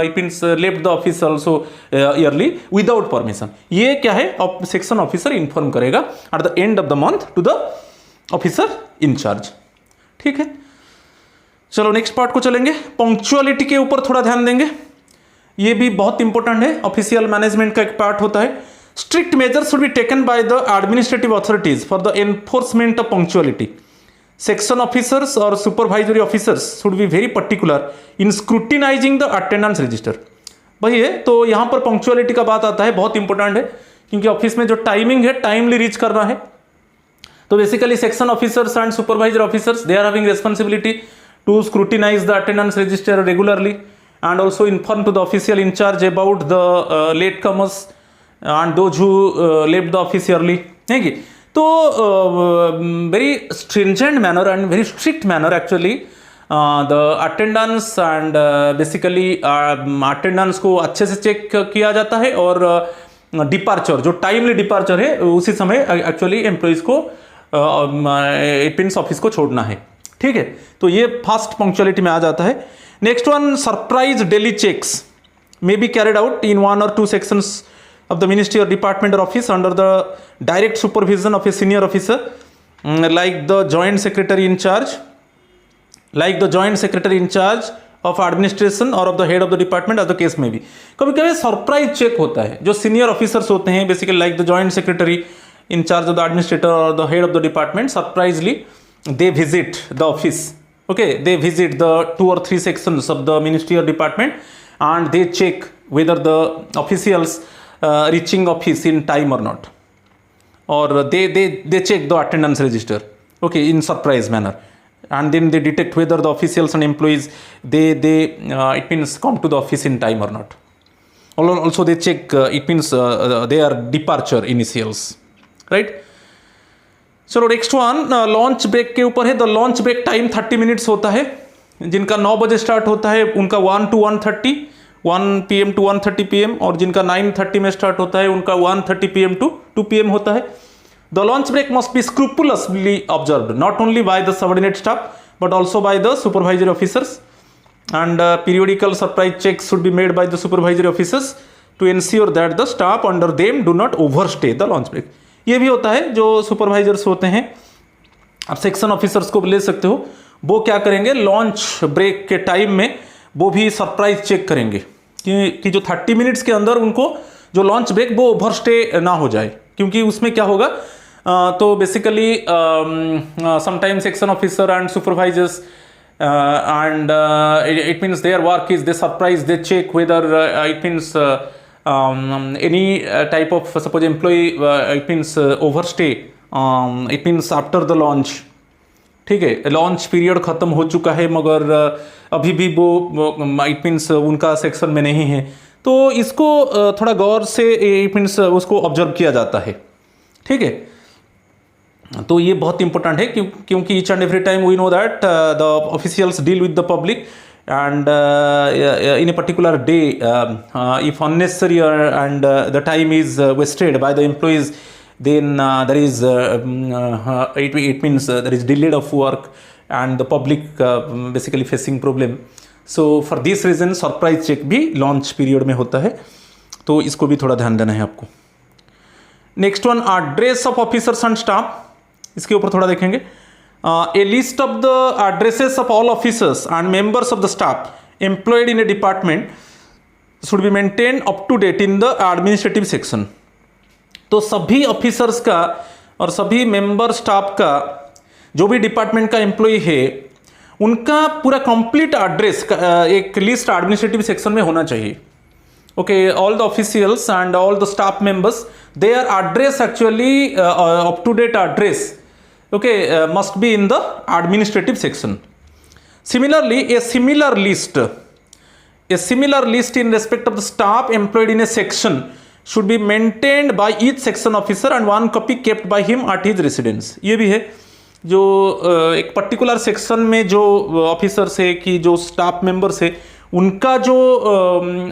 it means left the office also early without permission. ये क्या है, सेक्शन ऑफिसर इन्फॉर्म करेगा at the end of the month to the officer in charge. ठीक है, चलो नेक्स्ट पार्ट को चलेंगे। पंक्चुअलिटी के ऊपर थोड़ा ध्यान देंगे, ये भी बहुत इंपॉर्टेंट है, ऑफिशियल मैनेजमेंट का एक पार्ट होता है। Strict measures should be taken by the administrative authorities for the enforcement of punctuality. Section officers or supervisory officers should be very particular in scrutinizing the attendance register। वही है, तो यहाँ पर punctuality का बात आता है, बहुत इंपॉर्टेंट है क्योंकि ऑफिस में जो टाइमिंग है टाइमली रीच करना है। तो basically section officers and supervisor officers they are having responsibility to scrutinize the attendance register regularly and also inform to the official in charge about the late comers and those who left the office early. है कि तो very stringent manner and very strict manner actually the attendance and basically attendance को अच्छे से check किया जाता है और डिपार्चर जो टाइमली डिपार्चर है उसी समय एक्चुअली एम्प्लॉइज को इट मीन्स ऑफिस को छोड़ना है। ठीक है, तो ये फास्ट पंक्चुअलिटी में आ जाता है। Next one, surprise daily checks may be carried out in one or two sections of the ministry or department or office under the direct supervision of a senior officer, like the joint secretary in charge of administration or of the head of the department as the case may be। कभी कभी surprise check होता है, जो senior officers होते हैं basically like the joint secretary in charge of the administrator or the head of the department, surprisingly they visit the office. Okay, they visit the 2 or 3 sections of the ministry or department and they check whether the officials reaching office in time or not, or they check the attendance register, okay, in surprise manner, and then they detect whether the officials and employees they it means come to the office in time or not. Also they check it means their departure initials, right? चलो next one lunch break के ऊपर है. The lunch break time 30 minutes होता है. जिनका 9 बजे start होता है उनका 1 to 1:30, 1 PM to 1:30 PM, और जिनका 9:30 में स्टार्ट होता है उनका 1:30 PM to 2 PM होता है. The lunch break must be scrupulously observed not only by the subordinate staff but also by the supervisory officers, and periodical surprise checks should be made by the supervisory officers to ensure that the staff under them do not overstay the launch break. ये भी होता है जो supervisors होते हैं, आप section officers को ले सकते हो, वो क्या करेंगे लॉन्च ब्रेक के टाइम में वो भी सरप्राइज चेक करेंगे कि जो 30 मिनट्स के अंदर उनको जो लॉन्च ब्रेक वो ओवरस्टे ना हो जाए. क्योंकि उसमें क्या होगा तो basically sometime section officer and supervisors and it means their work is they surprise, they check whether it means any type of suppose employee it means overstay, it means after the launch. ठीक है, launch period ख़त्म हो चुका है मगर अभी भी वो इट मीन्स उनका सेक्शन में नहीं है, तो इसको थोड़ा गौर से इट मीन्स उसको ऑब्जर्व किया जाता है. ठीक है, तो ये बहुत इंपॉर्टेंट है क्योंकि each and every time we know that the officials deal with the public and in a particular day if unnecessary and the time is wasted by the employees then there is it means there is delayed of work and the public basically facing problem. So for this reason surprise check भी launch period में होता है, तो इसको भी थोड़ा ध्यान देना है आपको. Next one address of officers and staff, इसके ऊपर थोड़ा देखेंगे. A list of the addresses of all officers and members of the staff employed in a department should be maintain up to date in the administrative section. तो सभी officers का और सभी member staff का जो भी डिपार्टमेंट का employ है उनका पूरा कंप्लीट एड्रेस एक लिस्ट एडमिनिस्ट्रेटिव सेक्शन में होना चाहिए. Okay, all the officials and all the staff members, their address actually up to date address, okay, must be in the administrative section. Similarly, a similar list in respect of the staff employed in a section should be maintained by each section officer and one copy kept by him at his residence. ये भी है जो एक particular section में जो officers है कि जो स्टाफ मेंबर्स है उनका जो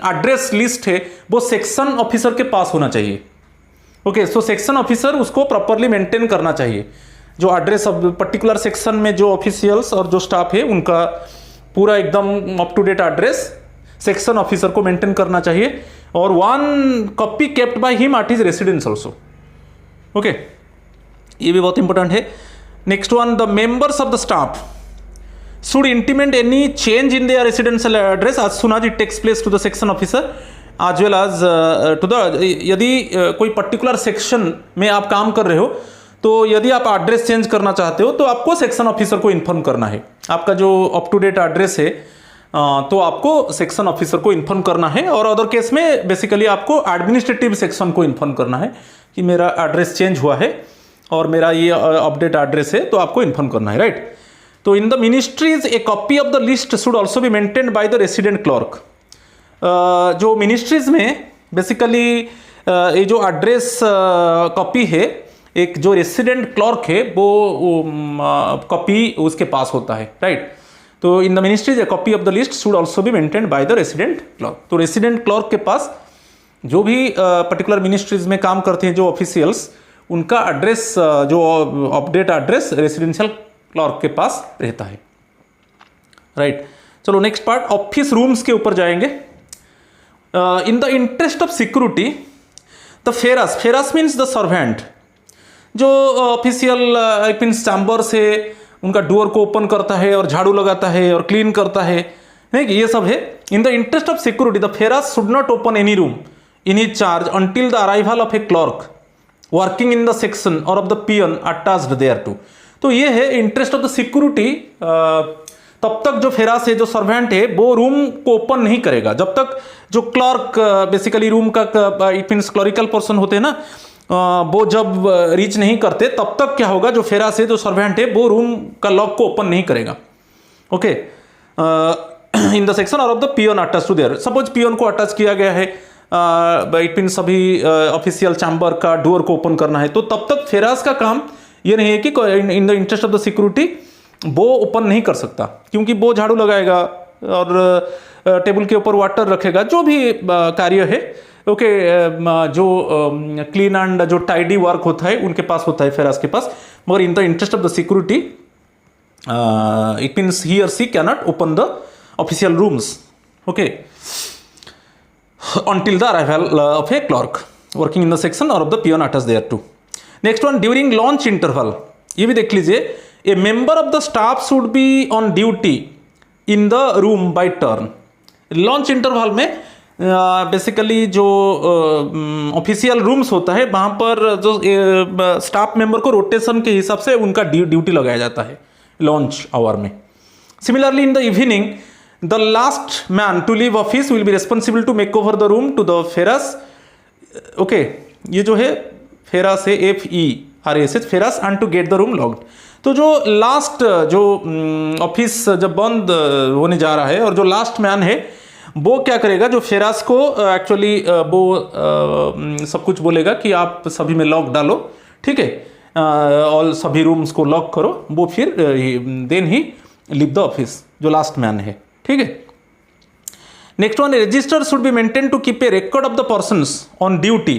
एड्रेस लिस्ट है वो सेक्शन ऑफिसर के पास होना चाहिए. ओके, सो सेक्शन ऑफिसर उसको प्रॉपरली मेंटेन करना चाहिए. जो एड्रेस ऑफ पर्टिकुलर सेक्शन में जो ऑफिशियल्स और जो स्टाफ है उनका पूरा एकदम up to date address section officer को मेंटेन करना चाहिए और one copy kept by him at his residence also. Okay, ये भी बहुत इंपॉर्टेंट है. Next one, the members of the staff should intimate any change in their residential address as soon as it takes place to the section officer as well as to the यदि कोई particular section में आप काम कर रहे हो तो यदि आप एड्रेस चेंज करना चाहते हो तो आपको सेक्शन ऑफिसर को इन्फॉर्म करना है. आपका जो अप टू डेट एड्रेस है तो आपको सेक्शन ऑफिसर को इन्फॉर्म करना है और अदर केस में बेसिकली आपको एडमिनिस्ट्रेटिव सेक्शन को इन्फॉर्म करना है कि मेरा एड्रेस चेंज हुआ है और मेरा ये अपडेट एड्रेस है, तो आपको इन्फॉर्म करना है. राइट. तो in the ministries A copy of the list should also be maintained by the resident clerk. जो मिनिस्ट्रीज में बेसिकली ये जो एड्रेस कॉपी है एक जो रेसिडेंट क्लर्क है वो कॉपी उसके पास होता है. राइट. तो in the ministries A copy of the list should also be maintained by the resident clerk. तो रेसिडेंट क्लर्क के पास जो भी पर्टिकुलर मिनिस्ट्रीज में काम करते हैं जो ऑफिशियल्स उनका एड्रेस जो अपडेट एड्रेस रेसिडेंशियल क्लर्क के पास रहता है. राइट. चलो नेक्स्ट पार्ट ऑफिस रूम्स के ऊपर जाएंगे. In the interest of security the फेरास मीन्स द सर्वेंट. जो ऑफिशियल मीन्स चैम्बर से उनका डोर को ओपन करता है और झाड़ू लगाता है और क्लीन करता है, नहीं कि ये सब है. In the interest of security the फेरास should not open any room in his charge until the arrival of a clerk working in the section or of the peon attached thereto. तो ये है interest of the security. तब तक जो फेरास है जो servant है वो रूम को ओपन नहीं करेगा जब तक जो क्लर्क बेसिकली रूम का इट मीन्स क्लरिकल पर्सन होते हैं ना वो जब रीच नहीं करते तब तक क्या होगा, जो फेरास है, जो सर्वेंट है, वो रूम का लॉक को ओपन नहीं करेगा. Okay, in the section or of the peon attach to there. Suppose peon को अटैच किया गया है, इट मीन सभी ऑफिशियल चैम्बर का डोर को ओपन करना है, तो तब तक फेरास का काम ये नहीं है कि इन the interest of the security वो ओपन नहीं कर सकता, क्योंकि वो झाड़ू लगाएगा और टेबल के ऊपर वाटर रखेगा, जो भी कार्य है. ओके, जो क्लीन एंड जो टाइडी वर्क होता है उनके पास होता है, फेरास के पास. मगर in the interest of the security it means he or she can not open the official rooms. Okay, until the arrival of a clerk working in the section or of the peon attached there too. Next one, during launch interval. ये भी देख लीजिए, a member of the staff should be on duty in the room by turn. Launch interval में basically जो official rooms होता है वहाँ पर जो स्टाफ मेंबर को रोटेशन के हिसाब से उनका ड्यूटी लगाया जाता है लॉन्च आवर में. Similarly in the evening the last man to leave office will be responsible to make over the room to the feras. Okay, ये जो है फेरास है, FERAS, फेरास, and to get the room locked. तो जो last जो ऑफिस जब बंद होने जा रहा है और जो लास्ट मैन है वो क्या करेगा, जो फेरास को एक्चुअली वो सब कुछ बोलेगा कि आप सभी में लॉक डालो, ठीक है, और सभी रूम्स को लॉक करो, वो फिर देन ही लीव द ऑफिस, जो लास्ट मैन है. ठीक है. Next one, register should be maintain to keep a record of the persons on duty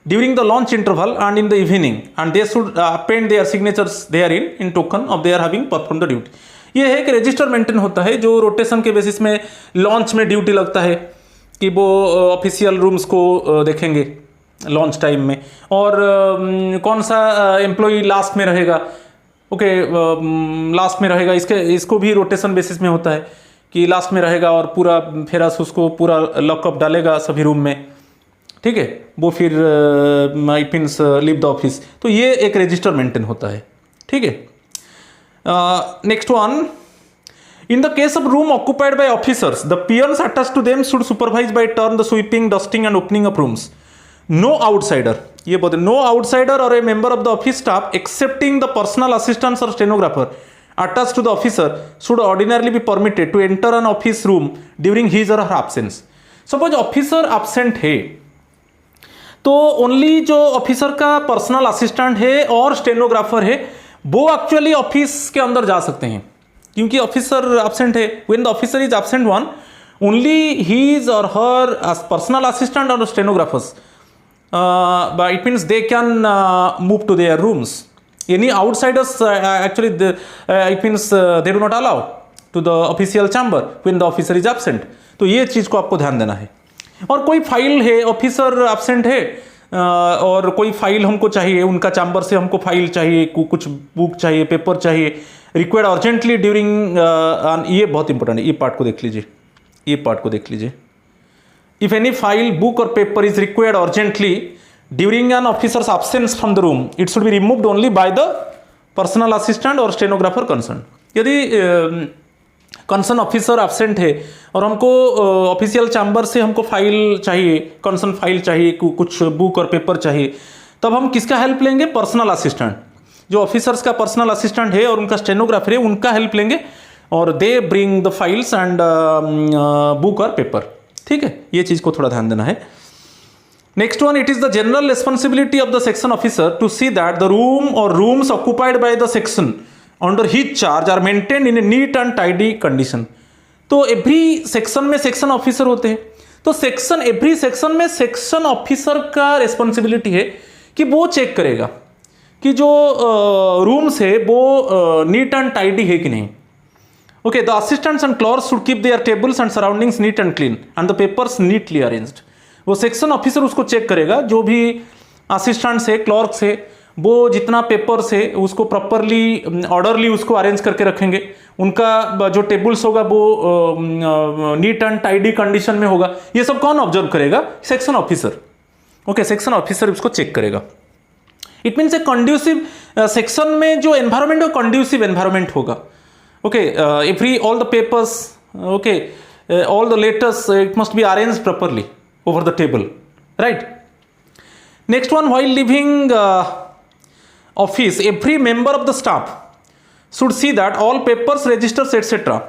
during the lunch interval and in the evening and they should append their signatures there in token of their having perform the duty. ये है कि register maintain होता है, जो rotation के basis में launch में duty लगता है कि वो ऑफिशियल रूम्स को देखेंगे लॉन्च टाइम में, और कौन सा एम्प्लॉई लास्ट में रहेगा. ओके, लास्ट में रहेगा, इसको भी रोटेशन बेसिस में होता है कि लास्ट में रहेगा और पूरा फेरास उसको पूरा लॉकअप डालेगा सभी रूम में, ठीक है, वो फिर it means leave the office. तो ये एक रजिस्टर मेंटेन होता है. ठीक है. Next one, in the case of room occupied by officers the peons attached to them should supervise by turn the sweeping, dusting and opening of rooms. No outsider, ये बोलते, no outsider or a member of the office staff excepting the personal assistants or stenographer attached to the officer should ordinarily be permitted to enter an office room during his or her absence. Suppose officer absent है तो only जो officer का personal assistant है और stenographer है वो actually office के अंदर जा सकते हैं, क्योंकि ऑफिसर absent है. when the officer is absent one, only his or her as personal assistant or stenographers but it means they can move to their rooms. Any outsiders actually it means they do not allow to the official chamber when the officer is absent. तो ये चीज़ को आपको ध्यान देना है. और कोई file है, ऑफिसर absent है और कोई फाइल हमको चाहिए, उनका चैम्बर से हमको फाइल चाहिए, कुछ बुक चाहिए, पेपर चाहिए, रिक्वायर्ड अर्जेंटली ड्यूरिंग, ये बहुत इंपॉर्टेंट है, ये पार्ट को देख लीजिए, ये पार्ट को देख लीजिए. इफ एनी फाइल, बुक और paper is required urgently during an officer's absence from the room, it should be removed only by the personal assistant or stenographer concerned. यदि कंसर्न ऑफिसर एब्सेंट है और हमको official chamber से हमको file चाहिए, concern file चाहिए, कुछ book और पेपर चाहिए, तब हम किसका हेल्प लेंगे? Personal assistant. जो ऑफिसर्स का पर्सनल असिस्टेंट है और उनका स्टेनोग्राफर है उनका हेल्प लेंगे और they bring the files and book और पेपर. ठीक है, ये चीज़ को थोड़ा ध्यान देना है. Next one, it is the general responsibility of the section officer to see that the room or rooms occupied by the section under his charge are maintained in a neat and tidy condition. तो every section में section officer होते हैं, तो every section में section officer का responsibility है कि वो चेक करेगा कि जो रूम्स है वो नीट एंड टाइडी है कि नहीं. Okay, the assistants and clerks should keep their tables and surroundings neat and clean and the papers neatly arranged. वो सेक्शन ऑफिसर उसको चेक करेगा, जो भी असिस्टेंट्स है, क्लर्क्स है, वो जितना पेपर्स है उसको प्रॉपरली ऑर्डरली उसको अरेंज करके रखेंगे. उनका जो टेबल्स होगा वो नीट एंड टाइडी कंडीशन में होगा. ये सब कौन ऑब्जर्व करेगा? Section officer. Okay, section officer उसको चेक करेगा. It means A conducive section में जो एनवायरमेंट है कंड्यूसिव एनवायरमेंट होगा. Okay, every all the papers, okay, all the letters, it must be arrange properly over the table, right? Next one, while leaving office, every member of the staff should see that all papers, registers, etc.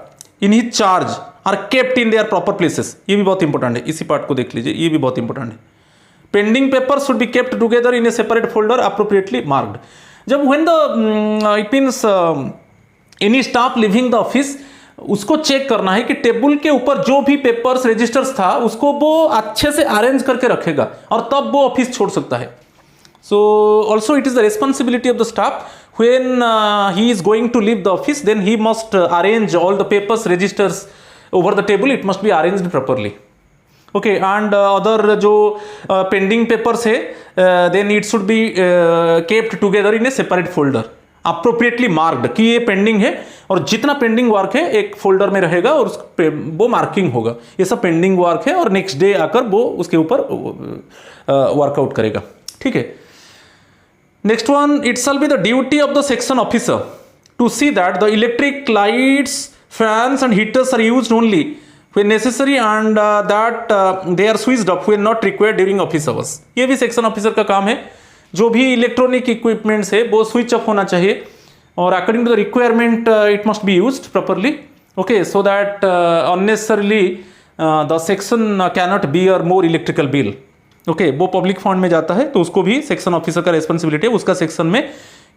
in his charge are kept in their proper places. ये भी बहुत important है, इसी part को देख लीजिए, ये भी बहुत इंपॉर्टेंट है. Pending papers should be kept together in a separate folder appropriately marked. जब when the it means any staff leaving the office, उसको चेक करना है कि टेबल के ऊपर जो भी पेपर्स रजिस्टर्स था उसको वो अच्छे से अरेंज करके रखेगा और तब वो ऑफिस छोड़ सकता है. So also it is the responsibility of the staff when he is going to leave the office, then he must arrange all the papers, registers over the table. It must be arranged properly. Okay, and other जो pending papers है, then it should be kept together in a separate folder, appropriately marked कि ये pending है और जितना pending work है एक folder में रहेगा और उस पे वो marking होगा. ये सब pending work है और next day आकर वो उसके ऊपर workout करेगा. ठीक है. Next one, it shall be the duty of the section officer to see that the electric lights, fans and heaters are used only when necessary and that they are switched off when not required during office hours. ये भी section officer का काम है. जो भी electronic equipments है वो switch off होना चाहिए और according to the requirement it must be used properly. Okay, so that unnecessarily the section cannot bear more electrical bill. Okay, वो पब्लिक फंड में जाता है तो उसको भी सेक्शन ऑफिसर का रिस्पॉन्सिबिलिटी है. उसका सेक्शन में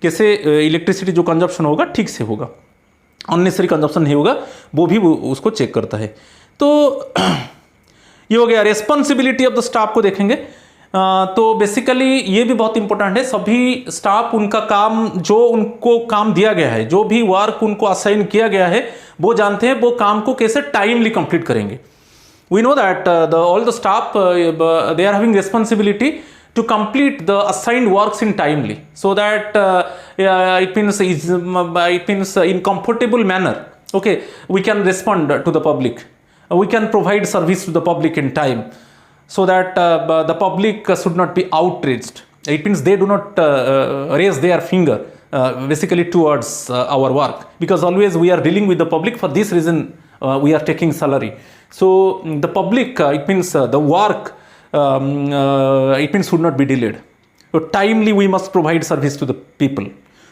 कैसे इलेक्ट्रिसिटी जो कंजप्शन होगा ठीक से होगा, अननेसेसरी कंजप्शन नहीं होगा, वो भी उसको चेक करता है. तो ये हो गया रिस्पॉन्सिबिलिटी ऑफ द स्टाफ को देखेंगे. तो बेसिकली ये भी बहुत इंपॉर्टेंट है. सभी स्टाफ उनका काम, जो उनको काम दिया गया है, जो भी वर्क उनको असाइन किया गया है, वो जानते हैं वो काम को कैसे टाइमली कंप्लीट करेंगे. We know that all the staff they are having responsibility to complete the assigned works in timely, so that it means in comfortable manner. Okay, we can respond to the public. We can provide service to the public in time, so that the public should not be outraged. It means they do not raise their finger basically towards our work, because always we are dealing with the public. For this reason we are taking salary. So the public, it means the work, it means should not be delayed. So timely we must provide service to the people.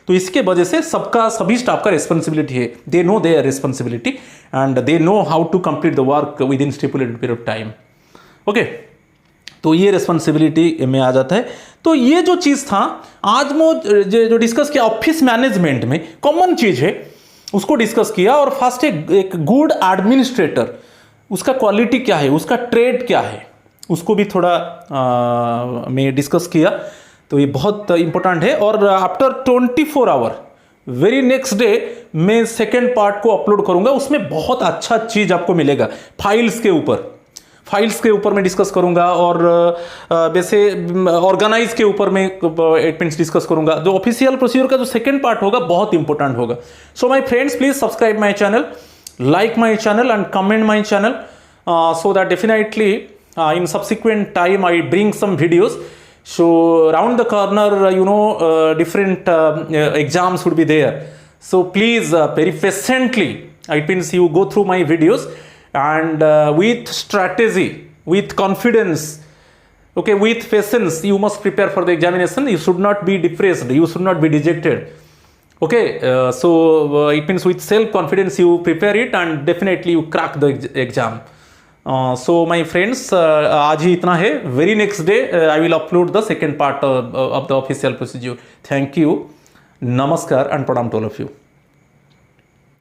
तो इसके वजह से सबका, सभी staff का responsibility है. They know their responsibility and they know how to complete the work within stipulated period of time. Okay, तो ये रिस्पॉन्सिबिलिटी में आ जाता है. तो ये जो चीज़ था आज जो डिस्कस किया ऑफिस मैनेजमेंट में, कॉमन चीज़ है, उसको डिस्कस किया. और फर्स्ट एक गुड एडमिनिस्ट्रेटर, उसका क्वालिटी क्या है, उसका ट्रेड क्या है, उसको भी थोड़ा मैं डिस्कस किया. तो ये बहुत इंपॉर्टेंट है. और after 24 hour very next day मैं सेकेंड पार्ट को अपलोड करूंगा. उसमें बहुत अच्छा चीज़ आपको मिलेगा. फाइल्स के ऊपर मैं डिस्कस करूंगा और वैसे ऑर्गेनाइज के ऊपर मैं इट मीन्स डिस्कस करूंगा. जो ऑफिशियल प्रोसीजर का जो सेकेंड पार्ट होगा बहुत इंपॉर्टेंट होगा. So my friends, please subscribe my channel, like my channel and comment my channel, so that definitely in subsequent time I bring some videos. So round the corner, different exams would be there. So please very patiently, it means you go through my videos and with strategy, with confidence, okay, with patience, you must prepare for the examination. You should not be depressed, you should not be dejected. Okay, so it means with self-confidence you prepare it and definitely you crack the exam. So my friends, आज ही इतना है. Very next day I will upload the second part of the official procedure. Thank you, Namaskar and Pranam to all of you.